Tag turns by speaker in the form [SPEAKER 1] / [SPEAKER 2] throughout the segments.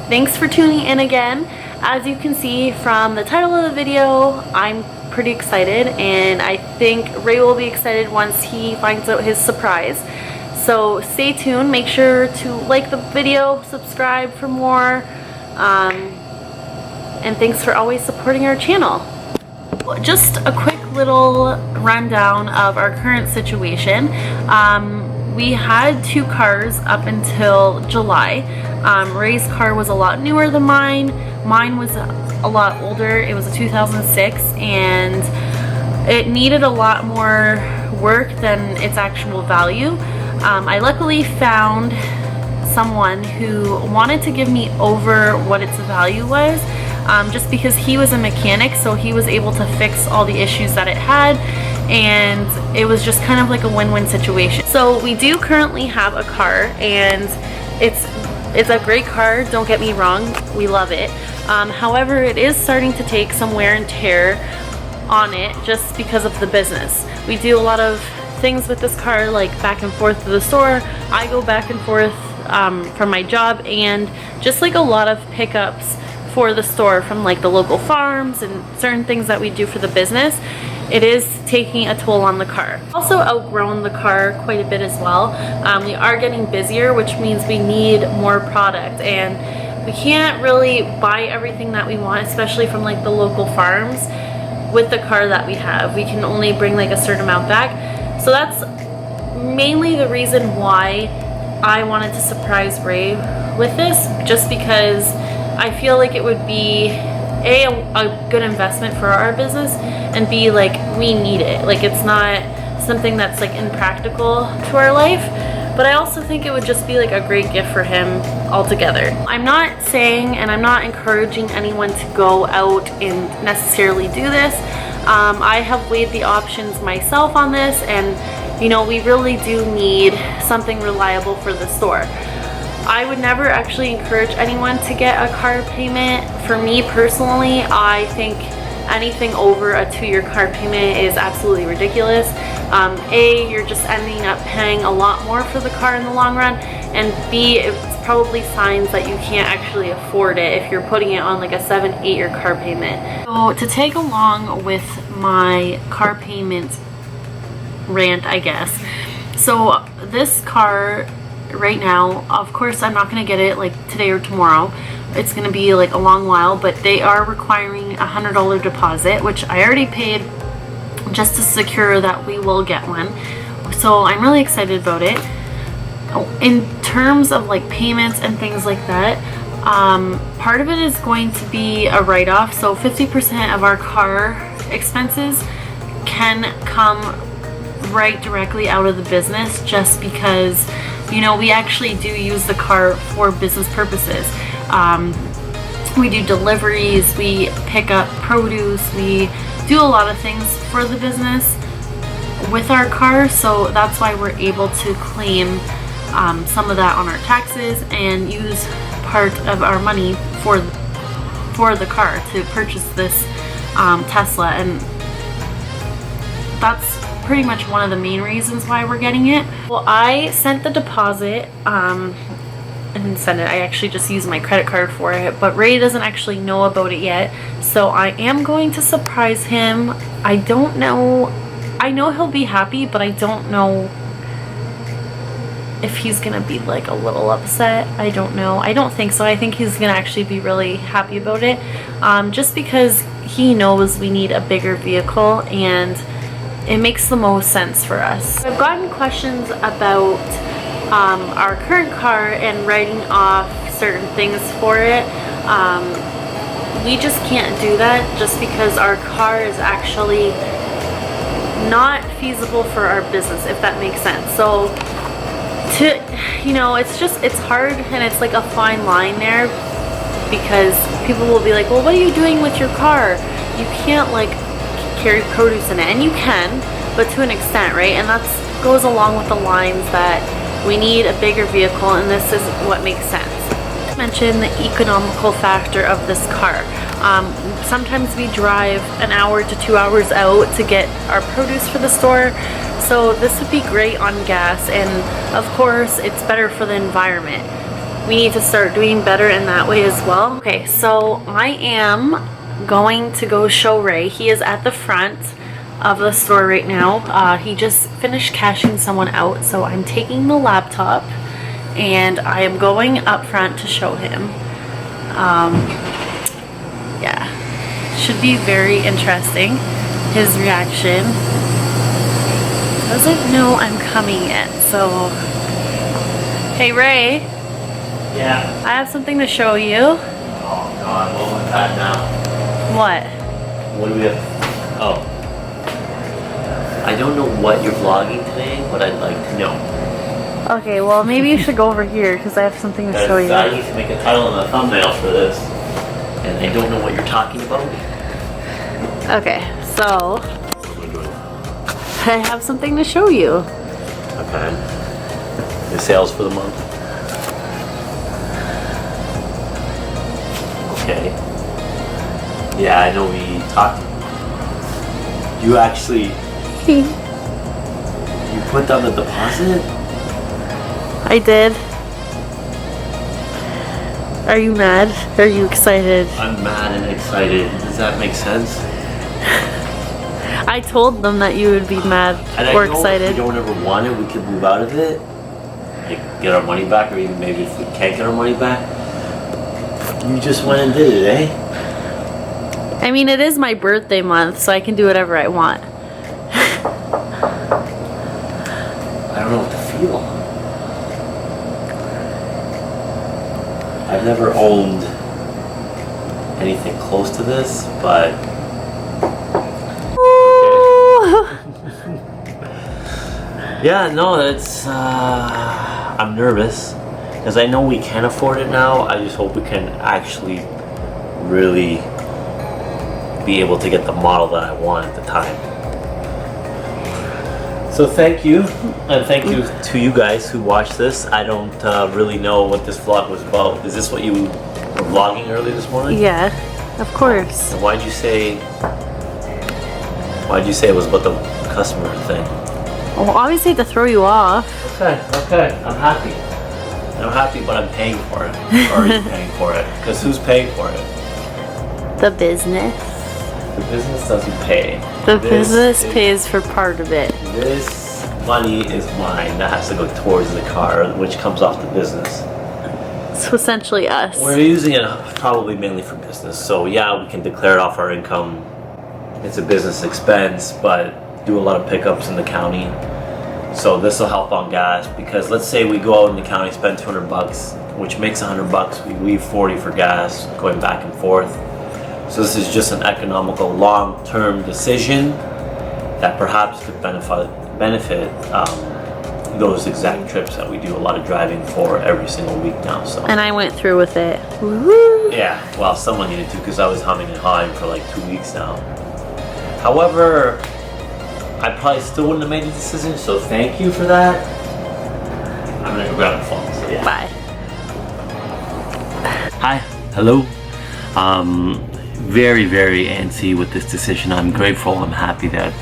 [SPEAKER 1] Thanks for tuning in again. As you can see from the title of the video, I'm pretty excited, and I think Ray will be excited once he finds out his surprise. So stay tuned, make sure to like the video, subscribe for more, and thanks for always supporting our channel. Just a quick little rundown of our current situation. We had 2 cars up until July. Ray's car was a lot newer than mine. Mine was a lot older. It was a 2006 and it needed a lot more work than its actual value. I luckily found someone who wanted to give me over what its value was, just because he was a mechanic, so he was able to fix all the issues that it had, and it was just kind of like a win-win situation. So we do currently have a car, and it's a great car, don't get me wrong, we love it. However, it is starting to take some wear and tear on it just because of the business. We do a lot of things with this car, like back and forth to the store. I go back and forth from my job, and just like a lot of pickups for the store from like the local farms and certain things that we do for the business. It is taking a toll on the car. Also outgrown the car quite a bit as well. We are getting busier, which means we need more product, and we can't really buy everything that we want, especially from like the local farms. With the car that we have, we can only bring like a certain amount back. So that's mainly the reason why I wanted to surprise Ray with this, just because I feel like it would be a good investment for our business, and B, like, we need it. Like, it's not something that's like impractical to our life, but I also think it would just be like a great gift for him altogether. I'm not saying, and I'm not encouraging anyone to go out and necessarily do this. I have weighed the options myself on this, and you know, we really do need something reliable for the store. I would never actually encourage anyone to get a car payment. For me personally, I think anything over a 2-year car payment is absolutely ridiculous. A, you're just ending up paying a lot more for the car in the long run, and B, it's probably signs that you can't actually afford it if you're putting it on like a 7-8-year car payment. So to tag along with my car payment rant, I guess. So this car right now, of course I'm not going to get it like today or tomorrow. It's going to be like a long while, but they are requiring a $100 deposit, which I already paid just to secure that we will get one. So I'm really excited about it. In terms of like payments and things like that, part of it is going to be a write-off. So 50% of our car expenses can come right directly out of the business, just because, you know, we actually do use the car for business purposes. We do deliveries, we pick up produce, we do a lot of things for the business with our car, so that's why we're able to claim some of that on our taxes and use part of our money for the car to purchase this Tesla, and that's pretty much one of the main reasons why we're getting it. Well, I sent the deposit. I didn't send it, I actually just used my credit card for it, but Ray doesn't actually know about it yet, so I am going to surprise him. I don't know, I know he'll be happy, but I don't know if he's gonna be like a little upset. I don't know. I don't think so. I think he's gonna actually be really happy about it, just because he knows we need a bigger vehicle and it makes the most sense for us. I've gotten questions about our current car and writing off certain things for it. We just can't do that, just because our car is actually not feasible for our business, if that makes sense. So you know, it's hard, and it's like a fine line there, because people will be like, well, what are you doing with your car? You can't like carry produce in it, and you can, but to an extent, right? And that goes along with the lines that we need a bigger vehicle, and this is what makes sense. I mentioned the economical factor of this car. Sometimes we drive an hour to 2 hours out to get our produce for the store, so this would be great on gas, and of course it's better for the environment. we need to start doing better in that way as well. Okay, so I am going to go show Ray. He is at the front of the store right now. He just finished cashing someone out, so I'm taking the laptop and I am going up front to show him. Yeah, should be very interesting, his reaction. Doesn't know I'm coming yet, so. Hey Ray.
[SPEAKER 2] Yeah.
[SPEAKER 1] I have something to show you.
[SPEAKER 2] Oh God, what was that now?
[SPEAKER 1] What?
[SPEAKER 2] What do we have? Oh. I don't know what you're vlogging today, but I'd like to know.
[SPEAKER 1] Okay, well maybe you should go over here because I have something to show you.
[SPEAKER 2] I need to make a title and a thumbnail for this, and I don't know what you're talking about.
[SPEAKER 1] Okay, so I have something to show you.
[SPEAKER 2] Okay. The sales for the month. Okay. Yeah, I know we talked. You actually. You put down the deposit?
[SPEAKER 1] I did. Are you mad? Are you excited?
[SPEAKER 2] I'm mad and excited. Does that make sense?
[SPEAKER 1] I told them that you would be mad or excited.
[SPEAKER 2] If we don't ever want it, we could move out of it. Like, get our money back, or even maybe if we can't get our money back. You just went and did it, eh?
[SPEAKER 1] I mean, it is my birthday month, so I can do whatever I want.
[SPEAKER 2] I don't know what to feel. I've never owned anything close to this, but yeah, no, it's I'm nervous because I know we can afford it now. I just hope we can actually really be able to get the model that I want at the time. So thank you, and thank you to you guys who watched this. I don't really know what this vlog was about. Is this what you were vlogging early this morning?
[SPEAKER 1] Yeah, of course.
[SPEAKER 2] And why'd you say it was about the customer thing?
[SPEAKER 1] Well, obviously to throw you off.
[SPEAKER 2] Okay, I'm happy. I'm happy, but I'm paying for it. Or are you paying for it? Because who's paying for it?
[SPEAKER 1] The business.
[SPEAKER 2] The business doesn't pay.
[SPEAKER 1] The business pays for part of it.
[SPEAKER 2] This money is mine. That has to go towards the car, which comes off the business.
[SPEAKER 1] So essentially us.
[SPEAKER 2] We're using it probably mainly for business. So yeah, we can declare it off our income. It's a business expense, but do a lot of pickups in the county. So this will help on gas, because let's say we go out in the county, spend $200, which makes $100. We leave 40 for gas, going back and forth. So this is just an economical, long-term decision that perhaps could benefit those exact trips that we do a lot of driving for every single week now. So.
[SPEAKER 1] And I went through with it. Woo-hoo.
[SPEAKER 2] Yeah, well, someone needed to, because I was humming and hawing for like 2 weeks now. However, I probably still wouldn't have made a decision, so thank you for that. I'm gonna go grab the phone, so yeah.
[SPEAKER 1] Bye.
[SPEAKER 2] Hi, hello. Very, very antsy with this decision. I'm grateful, I'm happy that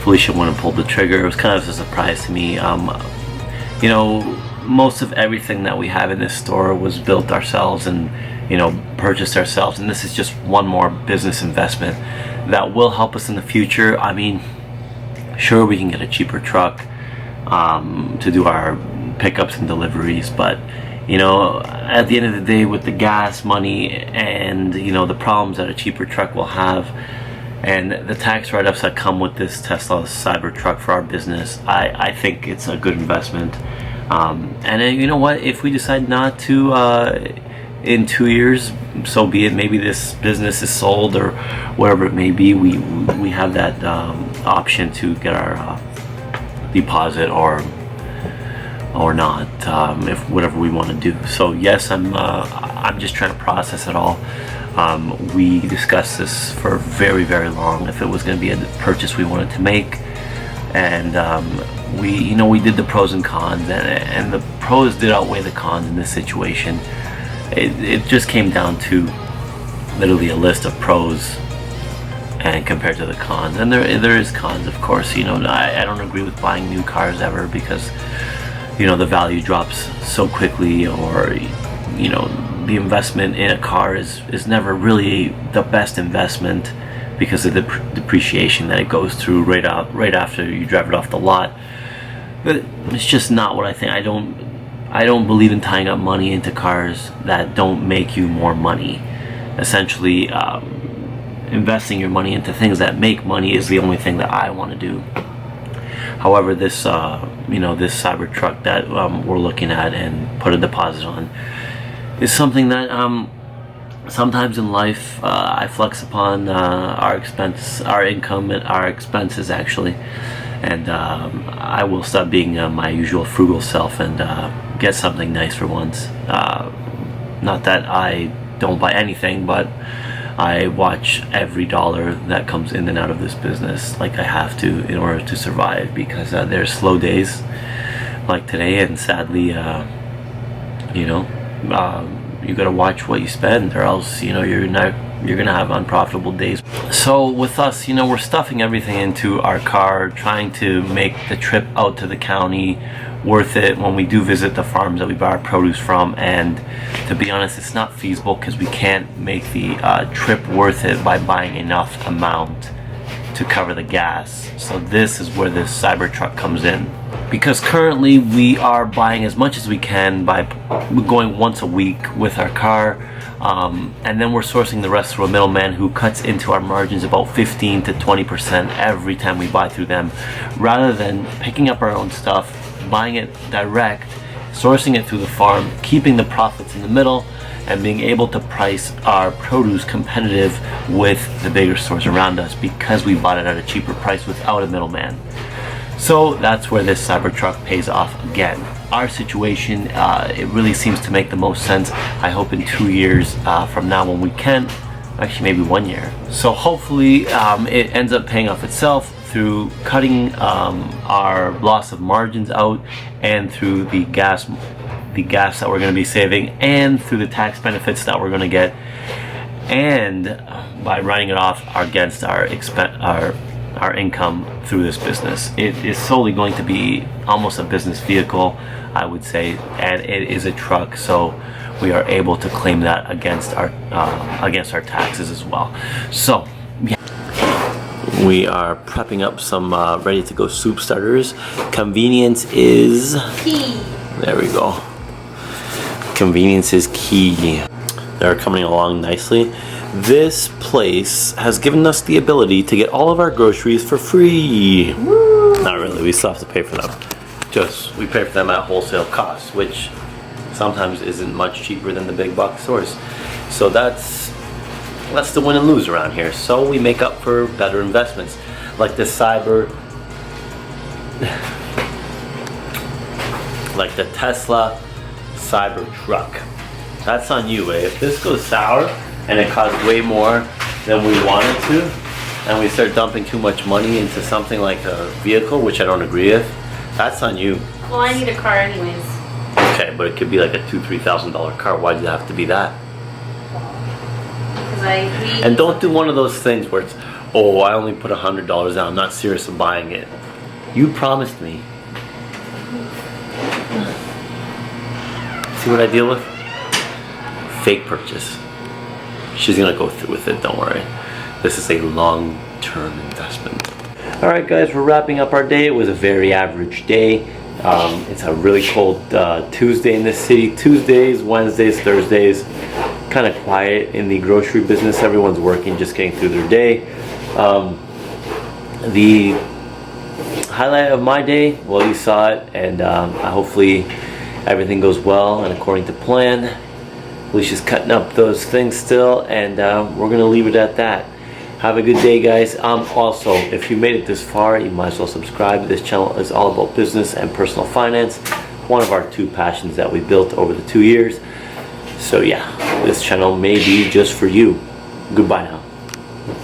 [SPEAKER 2] Felicia went and pulled the trigger. It was kind of a surprise to me. You know, most of everything that we have in this store was built ourselves and, you know, purchased ourselves, and this is just one more business investment that will help us in the future. I mean, sure, we can get a cheaper truck to do our pickups and deliveries, but you know, at the end of the day, with the gas money and, you know, the problems that a cheaper truck will have and the tax write-ups that come with this Tesla Cybertruck for our business, I think it's a good investment. And then, you know what, if we decide not to in 2 years, so be it. Maybe this business is sold or whatever it may be, we have that option to get our deposit or not, if whatever we want to do. So yes, I'm just trying to process it all. We discussed this for very, very long, if it was going to be a purchase we wanted to make, and we did the pros and cons, and the pros did outweigh the cons in this situation. It just came down to literally a list of pros and compared to the cons, and there is cons, of course. You know, I don't agree with buying new cars ever, because the value drops so quickly, or the investment in a car is never really the best investment because of the depreciation that it goes through right after you drive it off the lot. But it's just not what I think. I don't believe in tying up money into cars that don't make you more money. Essentially, investing your money into things that make money is the only thing that I want to do. However, this this Cybertruck that we're looking at and put a deposit on is something that sometimes in life I flex upon our income and our expenses actually, and I will stop being my usual frugal self and get something nice for once. Not that I don't buy anything, but I watch every dollar that comes in and out of this business like I have to in order to survive, because there's slow days like today, and sadly you gotta watch what you spend, or else you're gonna have unprofitable days. So with us, we're stuffing everything into our car, trying to make the trip out to the county worth it when we do visit the farms that we buy our produce from. And to be honest, it's not feasible because we can't make the trip worth it by buying enough amount to cover the gas. So this is where this Cybertruck comes in, because currently we are buying as much as we can by going once a week with our car, and then we're sourcing the rest through a middleman who cuts into our margins about 15 to 20% every time we buy through them, rather than picking up our own stuff, buying it direct, sourcing it through the farm, keeping the profits in the middle, and being able to price our produce competitive with the bigger stores around us because we bought it at a cheaper price without a middleman. So that's where this Cybertruck pays off again. Our situation, it really seems to make the most sense. I hope in 2 years from now, when we can, actually maybe 1 year. So hopefully it ends up paying off itself through cutting our loss of margins out, and through the gas that we're going to be saving, and through the tax benefits that we're going to get, and by writing it off against our income through this business. It is solely going to be almost a business vehicle, I would say, and it is a truck, so we are able to claim that against our taxes as well. So yeah. We are prepping up some ready to go soup starters. Convenience is
[SPEAKER 1] key.
[SPEAKER 2] There we go. Convenience is key. They're coming along nicely. This place has given us the ability to get all of our groceries for free. Woo. Not really, we still have to pay for them. We pay for them at wholesale cost, which sometimes isn't much cheaper than the big box stores. So that's the win and lose around here. So we make up for better investments, like the Tesla Cybertruck. That's on you, eh? If this goes sour and it costs way more than we want it to, and we start dumping too much money into something like a vehicle, which I don't agree with, that's on you.
[SPEAKER 1] Well, I need a car anyways.
[SPEAKER 2] Okay, but it could be like a $2,000-3,000 car. Why does it have to be that? And don't do one of those things where it's, oh, I only put $100 down, I'm not serious about buying it. You promised me. See what I deal with? Fake purchase. She's gonna go through with it, don't worry. This is a long-term investment. Alright guys, we're wrapping up our day. It was a very average day. It's a really cold Tuesday in this city. Tuesdays, Wednesdays, Thursdays, kind of quiet in the grocery business. Everyone's working, just getting through their day. The highlight of my day, well, you saw it, and hopefully everything goes well and according to plan. Alicia's cutting up those things still, and we're gonna leave it at that. Have a good day, guys. Also, if you made it this far, you might as well subscribe. This channel is all about business and personal finance, one of our 2 passions that we built over the 2 years. So yeah, this channel may be just for you. Goodbye now.